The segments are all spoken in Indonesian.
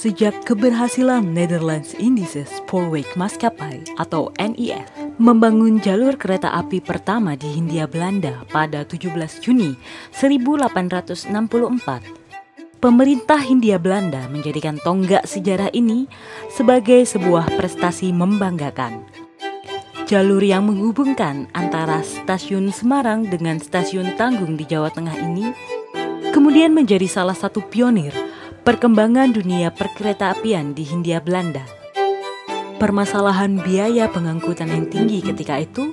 Sejak keberhasilan Netherlands Indische Spoorweg Maskapai atau NIS membangun jalur kereta api pertama di Hindia Belanda pada 17 Juni 1864, pemerintah Hindia Belanda menjadikan tonggak sejarah ini sebagai sebuah prestasi membanggakan. Jalur yang menghubungkan antara stasiun Semarang dengan stasiun Tanggung di Jawa Tengah ini kemudian menjadi salah satu pionir perkembangan dunia perkeretaapian di Hindia Belanda. Permasalahan biaya pengangkutan yang tinggi ketika itu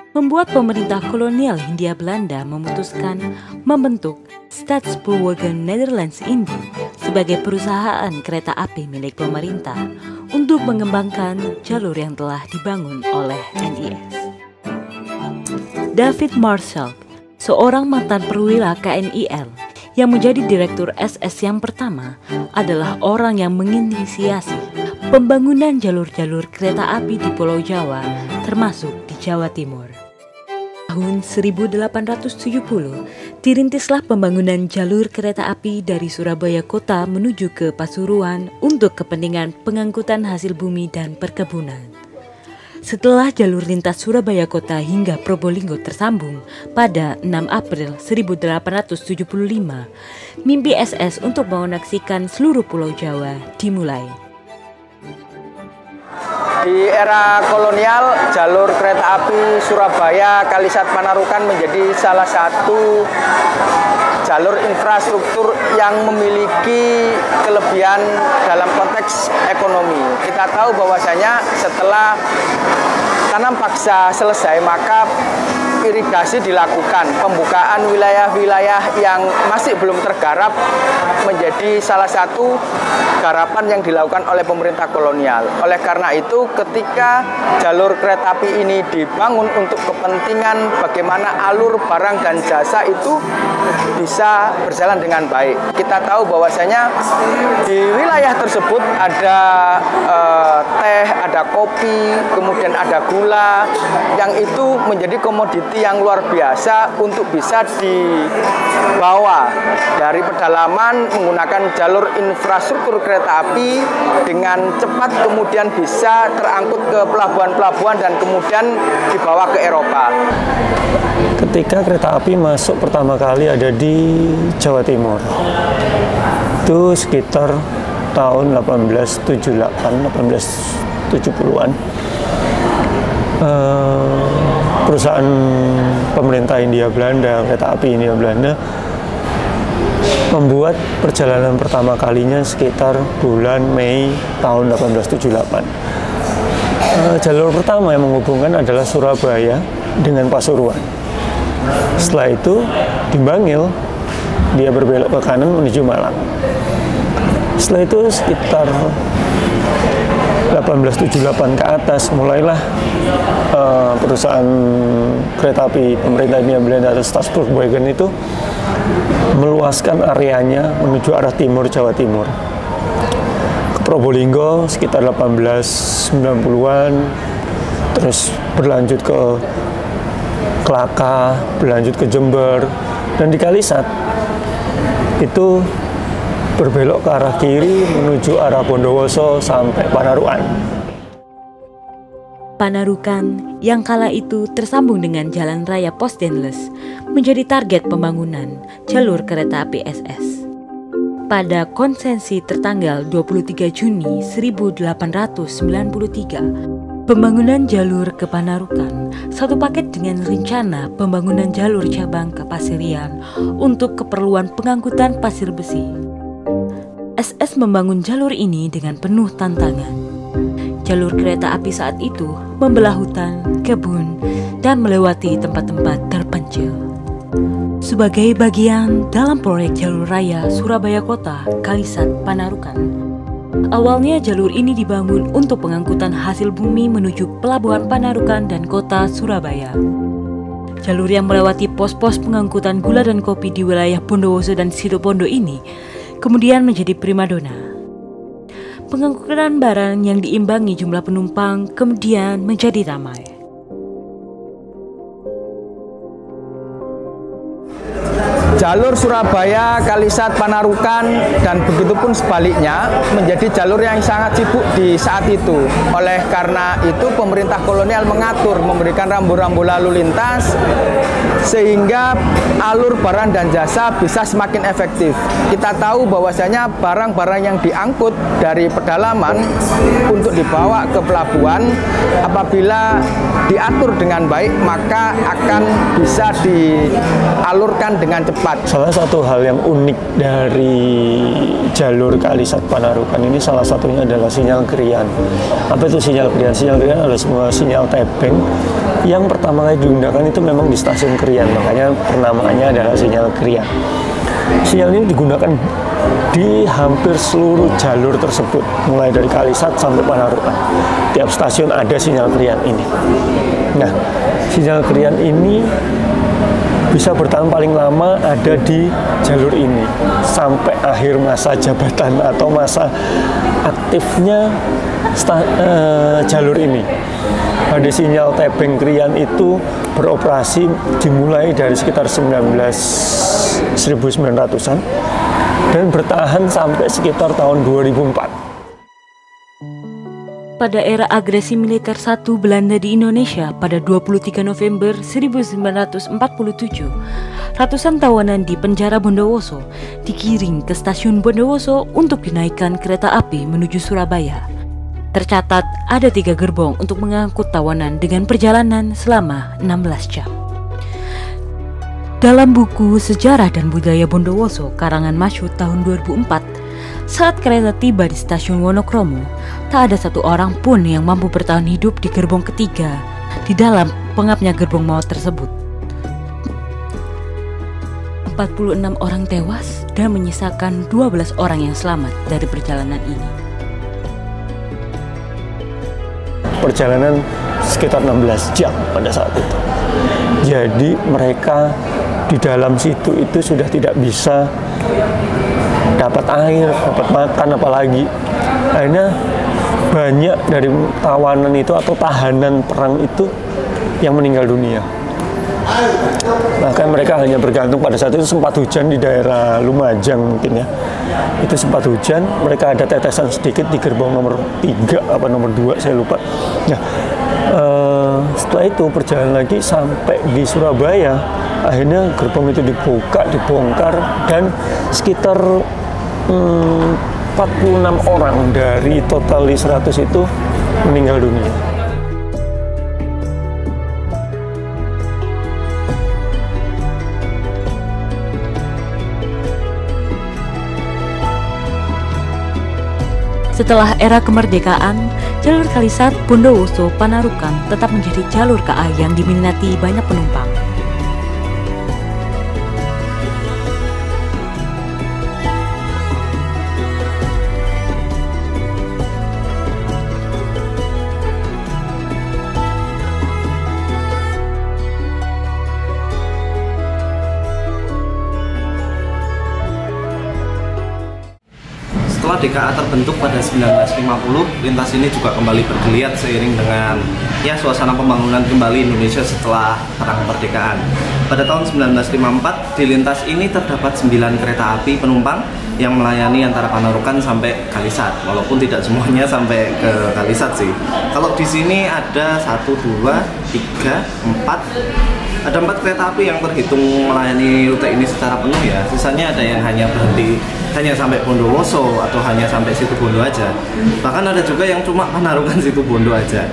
membuat pemerintah kolonial Hindia Belanda memutuskan membentuk Staatspoorwegen Nederlands Indie sebagai perusahaan kereta api milik pemerintah untuk mengembangkan jalur yang telah dibangun oleh NIS. David Maarschalk, seorang mantan perwira KNIL yang menjadi direktur SS yang pertama, adalah orang yang menginisiasi pembangunan jalur-jalur kereta api di Pulau Jawa, termasuk di Jawa Timur. Tahun 1870, dirintislah pembangunan jalur kereta api dari Surabaya kota menuju ke Pasuruan untuk kepentingan pengangkutan hasil bumi dan perkebunan. Setelah jalur lintas Surabaya kota hingga Probolinggo tersambung pada 6 April 1875, mimpi SS untuk mengoneksikan seluruh Pulau Jawa dimulai. Di era kolonial, jalur kereta api Surabaya Kalisat Panarukan menjadi salah satu jalur infrastruktur yang memiliki kelebihan dalam konteks ekonomi. Kita tahu bahwasanya setelah tanam paksa selesai, maka irigasi dilakukan. Pembukaan wilayah-wilayah yang masih belum tergarap menjadi salah satu garapan yang dilakukan oleh pemerintah kolonial. Oleh karena itu, ketika jalur kereta api ini dibangun untuk kepentingan bagaimana alur barang dan jasa itu bisa berjalan dengan baik. Kita tahu bahwasanya di wilayah tersebut ada teh, ada kopi, kemudian ada gula, yang itu menjadi komoditi yang luar biasa untuk bisa dibawa dari pedalaman menggunakan jalur infrastruktur kereta api dengan cepat, kemudian bisa terangkut ke pelabuhan-pelabuhan dan kemudian dibawa ke Eropa. Ketika kereta api masuk pertama kali ada di Jawa Timur, itu sekitar tahun 1870-an. Perusahaan pemerintah Hindia Belanda, kereta api Hindia Belanda, membuat perjalanan pertama kalinya sekitar bulan Mei tahun 1878. Jalur pertama yang menghubungkan adalah Surabaya dengan Pasuruan. Setelah itu di Bangil, dia berbelok ke kanan menuju Malang. Setelah itu sekitar 1878 ke atas mulailah perusahaan kereta api pemerintah Hindia Belanda atau Staatspoorwegen itu meluaskan areanya menuju arah timur Jawa Timur. Ke Probolinggo sekitar 1890-an, terus berlanjut ke Kelaka, berlanjut ke Jember, dan di Kalisat itu berbelok ke arah kiri menuju arah Bondowoso sampai Panarukan. Panarukan yang kala itu tersambung dengan Jalan Raya Posdenles menjadi target pembangunan jalur kereta api SS. Pada konsensi tertanggal 23 Juni 1893, pembangunan jalur ke Panarukan satu paket dengan rencana pembangunan jalur cabang ke Pasirian untuk keperluan pengangkutan pasir besi. SS membangun jalur ini dengan penuh tantangan. Jalur kereta api saat itu membelah hutan, kebun, dan melewati tempat-tempat terpencil. Sebagai bagian dalam proyek jalur raya Surabaya Kota Kalisat Panarukan, awalnya jalur ini dibangun untuk pengangkutan hasil bumi menuju pelabuhan Panarukan dan kota Surabaya. Jalur yang melewati pos-pos pengangkutan gula dan kopi di wilayah Bondowoso dan Situbondo ini kemudian menjadi primadona. Pengangkutan barang yang diimbangi jumlah penumpang kemudian menjadi ramai. jalur Surabaya, Kalisat, Panarukan, dan begitupun sebaliknya menjadi jalur yang sangat sibuk di saat itu. Oleh karena itu pemerintah kolonial mengatur, memberikan rambu-rambu lalu lintas sehingga alur barang dan jasa bisa semakin efektif. Kita tahu bahwasanya barang-barang yang diangkut dari pedalaman untuk dibawa ke pelabuhan apabila diatur dengan baik maka akan bisa dialurkan dengan cepat. Salah satu hal yang unik dari jalur Kalisat Panarukan ini salah satunya adalah sinyal krian. Apa itu sinyal krian? Sinyal krian adalah sebuah sinyal tebeng yang pertama kali digunakan itu memang di stasiun Krian, makanya penamaannya adalah sinyal krian. Sinyal ini digunakan di hampir seluruh jalur tersebut, mulai dari Kalisat sampai Panarukan. Tiap stasiun ada sinyal krian ini. Nah, sinyal krian ini bisa bertahan paling lama ada di jalur ini sampai akhir masa jabatan atau masa aktifnya jalur ini. Pada sinyal tebeng krian itu beroperasi dimulai dari sekitar 1900-an dan bertahan sampai sekitar tahun 2004. Pada era agresi militer 1 Belanda di Indonesia pada 23 November 1947, ratusan tawanan di penjara Bondowoso digiring ke stasiun Bondowoso untuk dinaikkan kereta api menuju Surabaya. Tercatat ada 3 gerbong untuk mengangkut tawanan dengan perjalanan selama 16 jam. Dalam buku Sejarah dan Budaya Bondowoso karangan Masyud tahun 2004, saat kereta tiba di stasiun Wonokromo, tak ada satu orang pun yang mampu bertahan hidup di gerbong ketiga di dalam pengapnya gerbong maut tersebut. 46 orang tewas dan menyisakan 12 orang yang selamat dari perjalanan ini. Perjalanan sekitar 16 jam pada saat itu. Jadi mereka di dalam situ itu sudah tidak bisa dapat air, dapat makan apalagi. Akhirnya banyak dari tawanan itu atau tahanan perang itu yang meninggal dunia. Bahkan mereka hanya bergantung pada saat itu sempat hujan di daerah Lumajang mungkin ya. Itu sempat hujan, mereka ada tetesan sedikit di gerbong nomor 3 apa nomor 2 saya lupa. Nah, setelah itu perjalanan lagi sampai di Surabaya, akhirnya gerbong itu dibuka, dibongkar dan sekitar 46 orang dari total 100 itu meninggal dunia. Setelah era kemerdekaan, jalur Kalisat, Bondowoso, Panarukan tetap menjadi jalur KA yang diminati banyak penumpang. Setelah DKA terbentuk pada 1950, lintas ini juga kembali bergeliat seiring dengan suasana pembangunan kembali Indonesia setelah perang kemerdekaan. Pada tahun 1954, di lintas ini terdapat 9 kereta api penumpang yang melayani antara Panarukan sampai Kalisat, walaupun tidak semuanya sampai ke Kalisat sih. Kalau di sini ada 1, 2, 3, 4. Ada 4 kereta api yang terhitung melayani rute ini secara penuh ya. Sisanya ada yang hanya berhenti hanya sampai Bondowoso atau hanya sampai Situbondo aja. Bahkan ada juga yang cuma Panarukan Situbondo aja.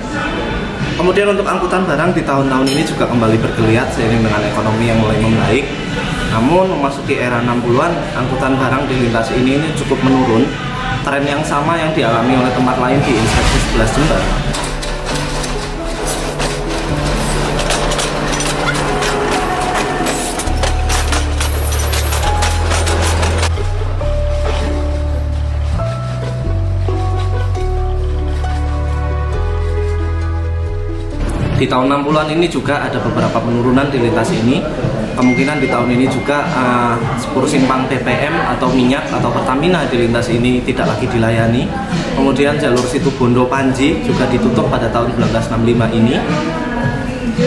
Kemudian untuk angkutan barang di tahun-tahun ini juga kembali bergeliat seiring dengan ekonomi yang mulai membaik. Namun memasuki era 60-an, angkutan barang di lintas ini cukup menurun. Tren yang sama yang dialami oleh tempat lain di Inspeksi 11 Jember. Di tahun 60-an ini juga ada beberapa penurunan di lintas ini. Kemungkinan di tahun ini juga Sepur Simpang BPM atau minyak atau Pertamina di lintas ini tidak lagi dilayani. Kemudian jalur Situbondo Panji juga ditutup pada tahun 1965 ini.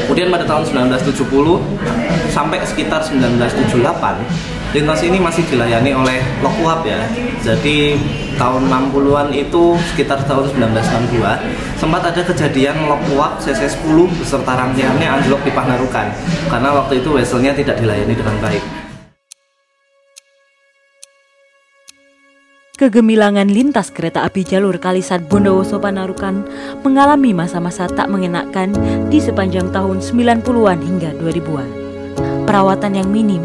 Kemudian pada tahun 1970 sampai sekitar 1978 lintas ini masih dilayani oleh Lokuap ya. Jadi tahun 60-an itu sekitar tahun 1962 sempat ada kejadian Lokuap CC10 beserta rangkaiannya anjlok di Panarukan karena waktu itu vesselnya tidak dilayani dengan baik. Kegemilangan lintas kereta api jalur Kalisat Bondowoso Panarukan mengalami masa-masa tak mengenakan di sepanjang tahun 90-an hingga 2000-an. Perawatan yang minim,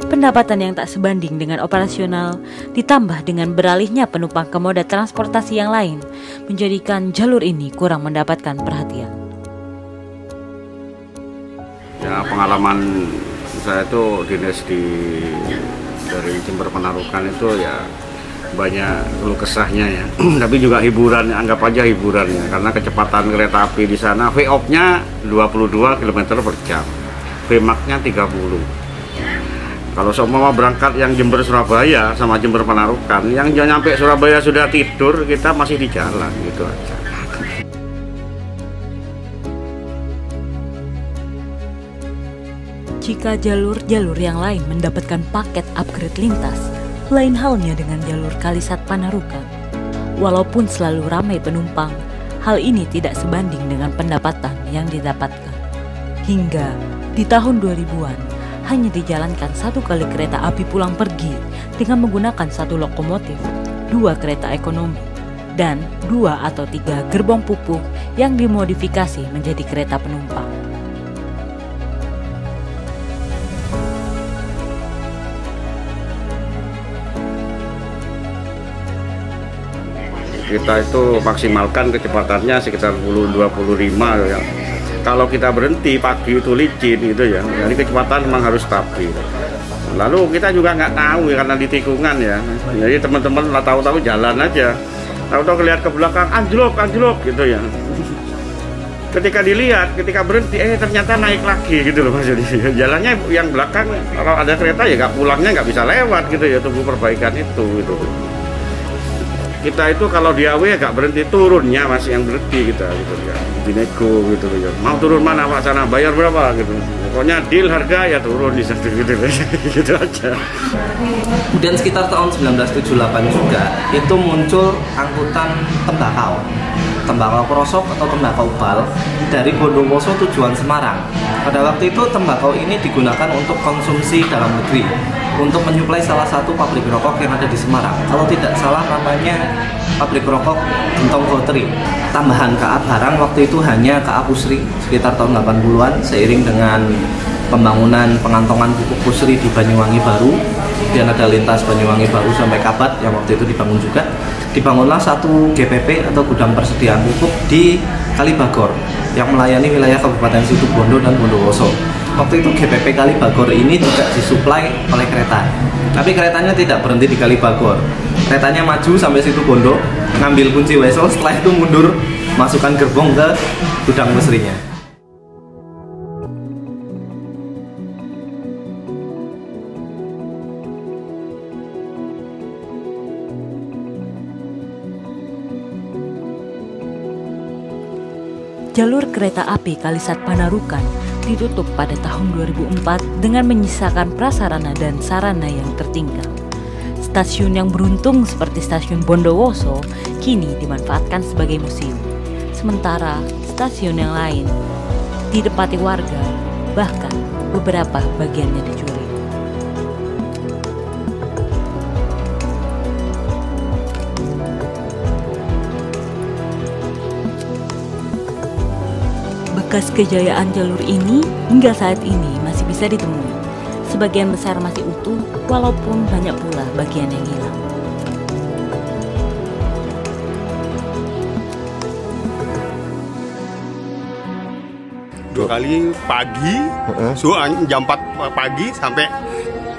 pendapatan yang tak sebanding dengan operasional, ditambah dengan beralihnya penumpang ke moda transportasi yang lain, menjadikan jalur ini kurang mendapatkan perhatian. Ya, pengalaman saya itu dinas dari Jember Panarukan itu ya banyak keluh kesahnya ya, tapi juga hiburan, anggap aja hiburannya, karena kecepatan kereta api di sana VOP-nya 22 km per jam, VMAX-nya 30. Kalau seumpama berangkat yang Jember Surabaya sama Jember Panarukan, yang nyampe Surabaya sudah tidur, kita masih di jalan gitu aja. Jika jalur-jalur yang lain mendapatkan paket upgrade lintas, lain halnya dengan jalur Kalisat Panarukan. Walaupun selalu ramai penumpang, hal ini tidak sebanding dengan pendapatan yang didapatkan. Hingga di tahun 2000-an, hanya dijalankan 1 kali kereta api pulang pergi dengan menggunakan 1 lokomotif, 2 kereta ekonomi, dan 2 atau 3 gerbong pupuk yang dimodifikasi menjadi kereta penumpang. Kita itu maksimalkan kecepatannya sekitar 25 ya. Kalau kita berhenti pagi itu licin gitu ya, jadi kecepatan memang harus stabil. Lalu kita juga nggak tahu ya, karena di tikungan ya, jadi teman-teman lah tahu-tahu jalan aja, tahu-tahu lihat ke belakang anjlok gitu ya. Ketika dilihat, ketika berhenti, ternyata naik lagi gitu loh maksudnya. Jalannya yang belakang kalau ada kereta ya nggak pulangnya nggak bisa lewat gitu ya, tunggu perbaikan itu gitu. Kita itu kalau di AW agak berhenti, turunnya masih yang berhenti kita gitu ya, dinego gitu ya. Mau turun mana Pak, sana bayar berapa gitu. Pokoknya deal harga ya turun di satu gitu aja. Kemudian sekitar tahun 1978 juga itu muncul angkutan tembakau krosok atau tembakau bal dari Bondowoso tujuan Semarang. Pada waktu itu tembakau ini digunakan untuk konsumsi dalam negeri, untuk menyuplai salah satu pabrik rokok yang ada di Semarang. Kalau tidak salah namanya pabrik rokok Gentong Gotri. Tambahan KA barang waktu itu hanya KA Pusri sekitar tahun 80-an seiring dengan pembangunan pengantongan pupuk Pusri di Banyuwangi Baru. Kemudian ada lintas Banyuwangi Baru sampai Kabat yang waktu itu dibangun juga. Dibangunlah satu GPP atau gudang persediaan pupuk di Kalibagor yang melayani wilayah Kabupaten Situbondo dan Bondowoso. Waktu itu GPP Kalibagor ini juga disuplai oleh kereta, tapi keretanya tidak berhenti di Kalibagor. Keretanya maju sampai Situbondo, ngambil kunci wesel, setelah itu mundur, masukkan gerbong ke gudang Pusrinya. Jalur kereta api Kalisat Panarukan ditutup pada tahun 2004 dengan menyisakan prasarana dan sarana yang tertinggal. Stasiun yang beruntung seperti stasiun Bondowoso kini dimanfaatkan sebagai museum. Sementara stasiun yang lain ditempati warga, bahkan beberapa bagiannya dicuri. Bekas kejayaan jalur ini hingga saat ini masih bisa ditemui. Sebagian besar masih utuh, walaupun banyak pula bagian yang hilang. Dua kali pagi, jam 4 pagi sampai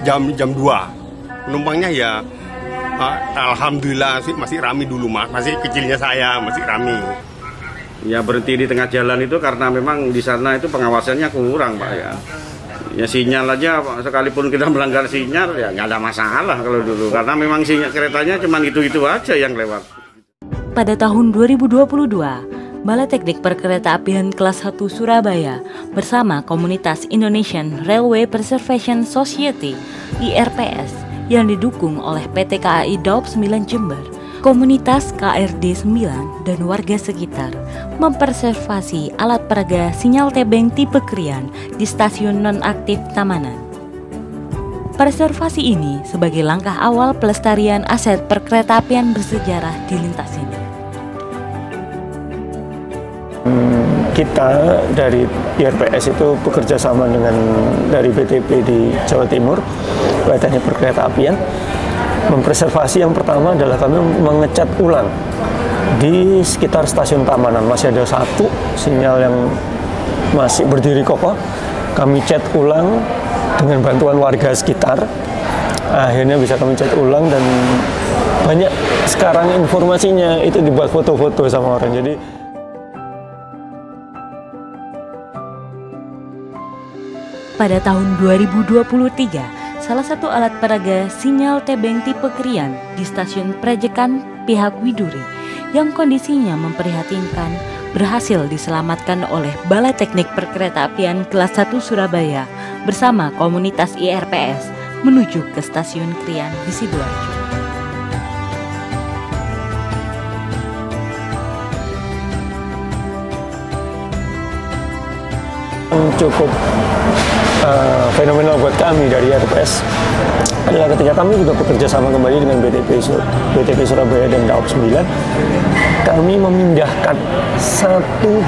jam 2. Penumpangnya ya alhamdulillah masih rame dulu, masih kecilnya saya masih rame. Ya berhenti di tengah jalan itu karena memang di sana itu pengawasannya kurang Pak ya. Ya sinyal aja sekalipun kita melanggar sinyal ya nggak ada masalah kalau dulu, karena memang sinyal keretanya cuma gitu-gitu aja yang lewat. Pada tahun 2022, Balai Teknik Perkeretaapian Kelas 1 Surabaya bersama komunitas Indonesian Railway Preservation Society (IRPS) yang didukung oleh PT KAI Daob 9 Jember, komunitas KRD 9 dan warga sekitar mempreservasi alat peraga sinyal tebeng tipe Krian di stasiun nonaktif Tamanan. Preservasi ini sebagai langkah awal pelestarian aset perkeretaapian bersejarah di lintas ini. Kita dari IRPS itu bekerja sama dengan dari BTP di Jawa Timur, Balai Teknik Perkeretaapian. Mempreservasi yang pertama adalah kami mengecat ulang di sekitar stasiun Tamanan. Masih ada satu sinyal yang masih berdiri kokoh. Kami cat ulang dengan bantuan warga sekitar. Akhirnya bisa kami cat ulang dan banyak sekarang informasinya itu dibuat foto-foto sama orang. Jadi pada tahun 2023, salah satu alat peraga sinyal tebeng tipe Krian di stasiun Prejekan pihak Widuri yang kondisinya memprihatinkan berhasil diselamatkan oleh Balai Teknik Perkeretaapian Kelas 1 Surabaya bersama komunitas IRPS menuju ke stasiun Krian di Sidoarjo. Cukup fenomenal buat kami dari IRPS adalah ketika kami juga bekerja sama kembali dengan BTP Surabaya dan Daob 9, kami memindahkan satu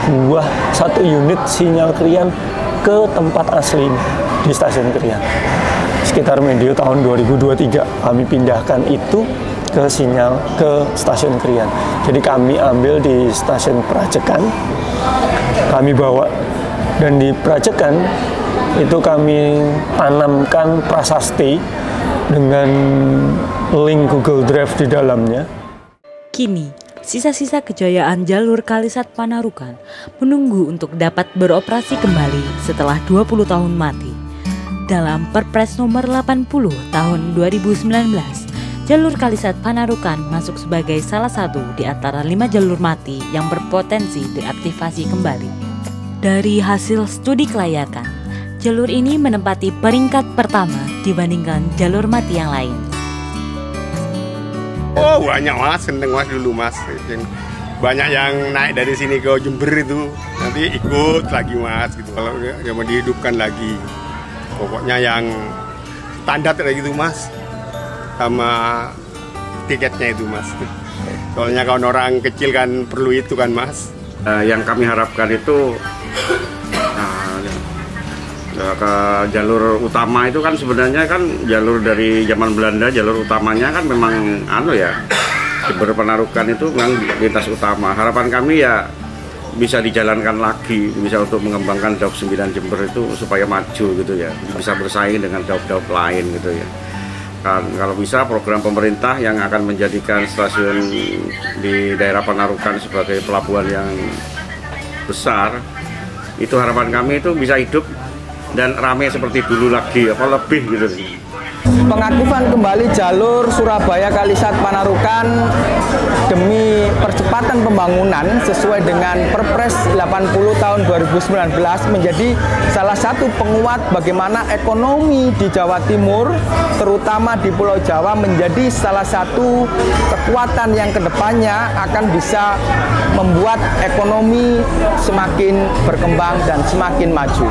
unit sinyal Krian ke tempat asli di stasiun Krian. Sekitar medio tahun 2023 kami pindahkan itu ke stasiun Krian. Jadi kami ambil di stasiun Prajekan, kami bawa, dan di Prajekan itu kami tanamkan prasasti dengan link Google Drive di dalamnya. Kini, sisa-sisa kejayaan jalur Kalisat Panarukan menunggu untuk dapat beroperasi kembali setelah 20 tahun mati. Dalam Perpres nomor 80 tahun 2019, jalur Kalisat Panarukan masuk sebagai salah satu di antara 5 jalur mati yang berpotensi diaktifasi kembali. Dari hasil studi kelayakan, jalur ini menempati peringkat pertama dibandingkan jalur mati yang lain. Oh banyak mas, seneng mas dulu mas. Banyak yang naik dari sini ke Jember itu nanti ikut lagi mas gitu. Kalau yang mau dihidupkan lagi, pokoknya yang standar kayak gitu mas, sama tiketnya itu mas. Soalnya kalau orang kecil kan perlu itu kan mas. Yang kami harapkan itu ke jalur utama itu kan sebenarnya kan jalur dari zaman Belanda, jalur utamanya kan memang Jember Panarukan itu memang lintas utama. Harapan kami ya bisa dijalankan lagi, bisa untuk mengembangkan Daob 9 Jember itu supaya maju gitu ya, bisa bersaing dengan daob-daob lain gitu ya. Kan kalau bisa program pemerintah yang akan menjadikan stasiun di daerah Panarukan sebagai pelabuhan yang besar, itu harapan kami itu bisa hidup dan ramai seperti dulu lagi, apa lebih gitu. Pengaktifan kembali jalur Surabaya Kalisat Panarukan demi percepatan pembangunan sesuai dengan Perpres 80 tahun 2019 menjadi salah satu penguat bagaimana ekonomi di Jawa Timur, terutama di Pulau Jawa, menjadi salah satu kekuatan yang kedepannya akan bisa membuat ekonomi semakin berkembang dan semakin maju.